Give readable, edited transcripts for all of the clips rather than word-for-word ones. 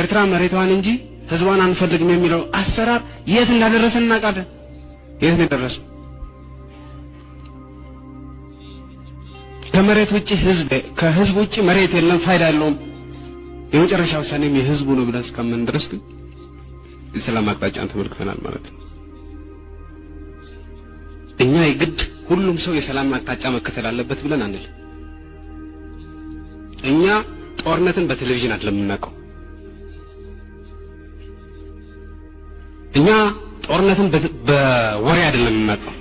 ኤርትራ መሬቷን እንጂ ህዝቧን አንፈልግም የሚለው አሰራር የት እንዳደረሰን እናውቃለን። የት ነው የደረሰው? ከመሬት ውጪ ከህዝብ ውጪ መሬት የለም፣ ፋይዳ የለውም፣ የመጨረሻ ውሳኔም የህዝቡ ነው ብለን እስከምን ድረስ ግን የሰላም አቅጣጫን ተመልክተናል ማለት ነው። እኛ የግድ ሁሉም ሰው የሰላም አቅጣጫ መከተል አለበት ብለን አንል። እኛ ጦርነትን በቴሌቪዥን አይደለም የምናውቀው። እኛ ጦርነትን በወሬ አይደለም የምናውቀው።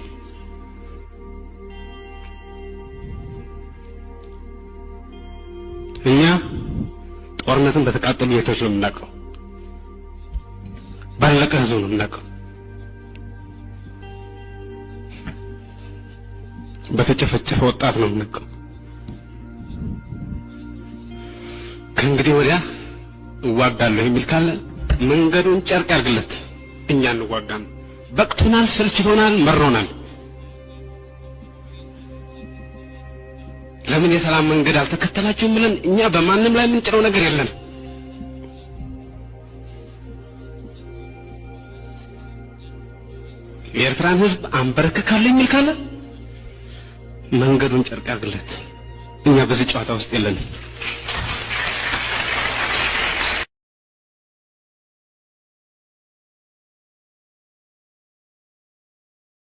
እኛ ጦርነትን በተቃጠሉ ቤቶች ነው የምናውቀው። ባለቀ ህዝብ ነው የምናውቀው። በተጨፈጨፈ ወጣት ነው የምናውቀው። ከእንግዲህ ወዲያ እዋጋለሁ የሚል ካለ መንገዱን ጨርቅ ያርግለት። እኛ እንዋጋም። በቅቶናል፣ ሰልችቶናል፣ መሮናል። ለምን የሰላም መንገድ አልተከተላችሁም ብለን እኛ በማንም ላይ የምንጭረው ነገር የለም። የኤርትራን ህዝብ አንበረከካለሁ የሚል ካለ መንገዱን ጨርቅ ያርግለት። እኛ በዚህ ጨዋታ ውስጥ የለንም።